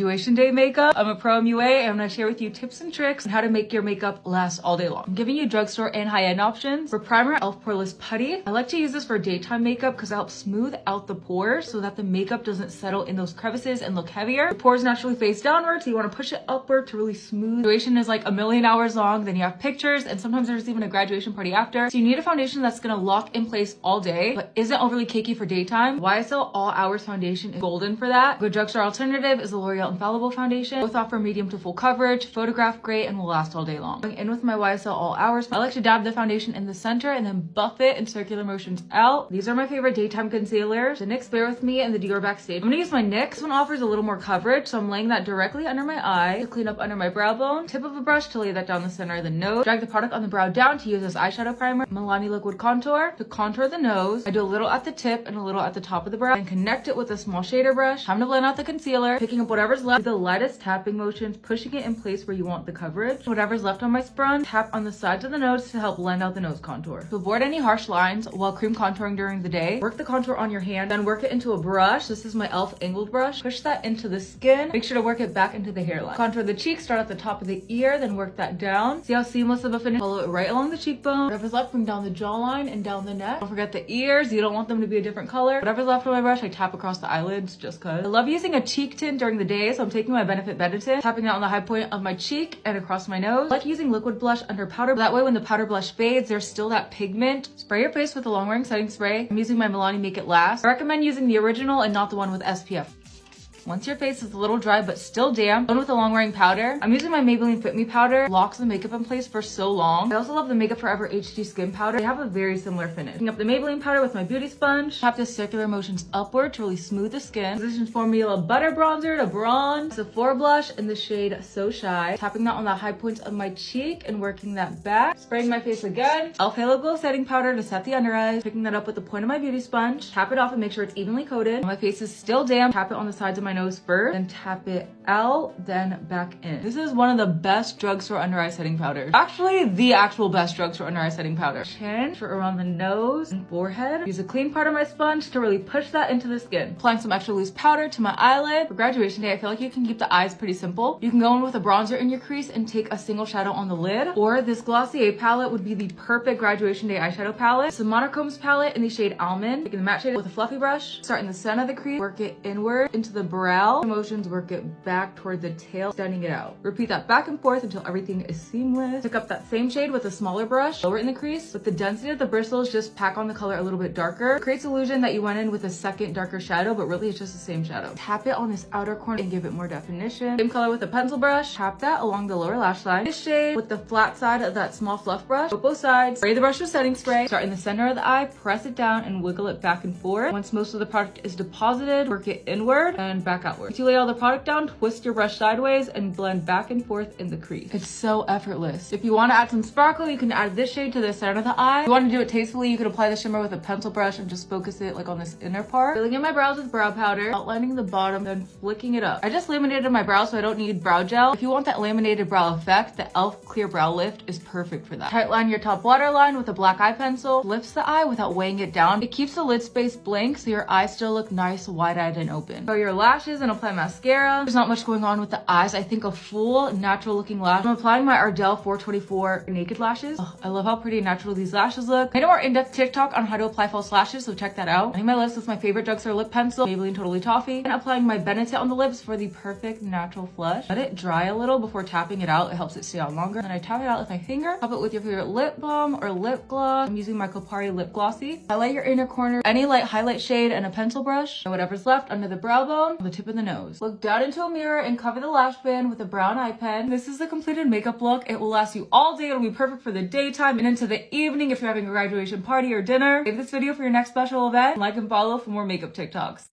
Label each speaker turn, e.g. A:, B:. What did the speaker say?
A: Graduation day makeup. I'm a pro MUA and I'm gonna share with you tips and tricks on how to make your makeup last all day long. I'm giving you drugstore and high-end options. For primer, e.l.f. Poreless Putty. I like to use this for daytime makeup because it helps smooth out the pores so that the makeup doesn't settle in those crevices and look heavier. The pores naturally face downward, so you want to push it upward to really smooth. Graduation is like a million hours long, then you have pictures, and sometimes there's even a graduation party after. So you need a foundation that's gonna lock in place all day, but isn't overly cakey for daytime. YSL All Hours Foundation is golden for that. A good drugstore alternative is the L'Oreal Infallible Foundation. Both offer medium to full coverage, photograph great, and will last all day long. Going in with my YSL All Hours, I like to dab the foundation in the center and then buff it in circular motions out. These are my favorite daytime concealers. The NYX Bare With Me and the Dior Backstage. I'm gonna use my NYX. This one offers a little more coverage, so I'm laying that directly under my eye to clean up under my brow bone. Tip of a brush to lay that down the center of the nose. Drag the product on the brow down to use as eyeshadow primer. Milani Liquid Contour to contour the nose. I do a little at the tip and a little at the top of the brow and connect it with a small shader brush. Time to blend out the concealer. Picking up whatever's left. Do the lightest tapping motions, pushing it in place where you want the coverage. Whatever's left on my scrunch, tap on the sides of the nose to help blend out the nose contour. To avoid any harsh lines while cream contouring during the day, work the contour on your hand, then work it into a brush. This is my e.l.f. angled brush. Push that into the skin. Make sure to work it back into the hairline. Contour the cheeks, start at the top of the ear, then work that down. See how seamless of a finish? Follow it right along the cheekbone. Whatever's left, bring down the jawline and down the neck. Don't forget the ears. You don't want them to be a different color. Whatever's left on my brush, I tap across the eyelids just cause. I love using a cheek tint during the day, so I'm taking my Benefit Benetint, tapping it on the high point of my cheek and across my nose. I like using liquid blush under powder. That way when the powder blush fades, there's still that pigment. Spray your face with a long-wearing setting spray. I'm using my Milani Make It Last. I recommend using the original and not the one with SPF. Once your face is a little dry but still damp, go in with a long-wearing powder. I'm using my Maybelline Fit Me powder. Locks the makeup in place for so long. I also love the Makeup Forever HD Skin Powder. They have a very similar finish. Picking up the Maybelline powder with my beauty sponge. Tap the circular motions upward to really smooth the skin. Position Formula Butter Bronzer to bronze. Sephora blush in the shade So Shy. Tapping that on the high points of my cheek and working that back. Spraying my face again. e.l.f. Halo Glow Setting Powder to set the under eyes. Picking that up with the point of my beauty sponge. Tap it off and make sure it's evenly coated. When my face is still damp, tap it on the sides of my nose first. Then tap it out, then back in. This is one of the best drugstore under eye setting powders. Actually, the actual best drugstore under eye setting powder. Chin for around the nose and forehead. Use a clean part of my sponge to really push that into the skin. Applying some extra loose powder to my eyelid. For graduation day, I feel like you can keep the eyes pretty simple. You can go in with a bronzer in your crease and take a single shadow on the lid. Or this Glossier palette would be the perfect graduation day eyeshadow palette. It's a Monochromes palette in the shade Almond. Taking the matte shade with a fluffy brush. Start in the center of the crease. Work it inward into the brow. Motions, work it back toward the tail, standing it out. Repeat that back and forth until everything is seamless. Pick up that same shade with a smaller brush, lower it in the crease. With the density of the bristles, just pack on the color a little bit darker. It creates illusion that you went in with a second darker shadow, but really it's just the same shadow. Tap it on this outer corner and give it more definition. Same color with a pencil brush. Tap that along the lower lash line. This shade with the flat side of that small fluff brush. Go both sides. Spray the brush with setting spray. Start in the center of the eye, press it down and wiggle it back and forth. Once most of the product is deposited, work it inward and back outward. Once you lay all the product down, twist your brush sideways and blend back and forth in the crease. It's so effortless. If you want to add some sparkle, you can add this shade to the center of the eye. If you want to do it tastefully, you can apply the shimmer with a pencil brush and just focus it like on this inner part. Filling in my brows with brow powder, outlining the bottom, then flicking it up. I just laminated my brows so I don't need brow gel. If you want that laminated brow effect, the e.l.f. Clear Brow Lift is perfect for that. Tightline your top waterline with a black eye pencil. Lifts the eye without weighing it down. It keeps the lid space blank so your eyes still look nice, wide-eyed, and open. Cover your lashes and apply mascara. There's not much going on with the eyes. I think a full natural looking lash. I'm applying my Ardell 424 naked lashes. Oh, I love how pretty and natural these lashes look. I made a more in-depth TikTok on how to apply false lashes, so check that out. Lining my lips with my favorite drugstore lip pencil, Maybelline Totally Toffee, and applying my Benetint on the lips for the perfect natural flush. Let it dry a little before tapping it out. It helps it stay on longer. Then I tap it out with my finger. Top it with your favorite lip balm or lip gloss. I'm using my Kopari Lip Glossy. Highlight your inner corner, any light highlight shade, and a pencil brush. And whatever's left under the brow bone, on the tip of the nose. Look down into a mirror and cover the lash band with a brown eye pen. This is the completed makeup look. It will last you all day. It'll be perfect for the daytime and into the evening if you're having a graduation party or dinner. Save this video for your next special event. Like and follow for more makeup TikToks.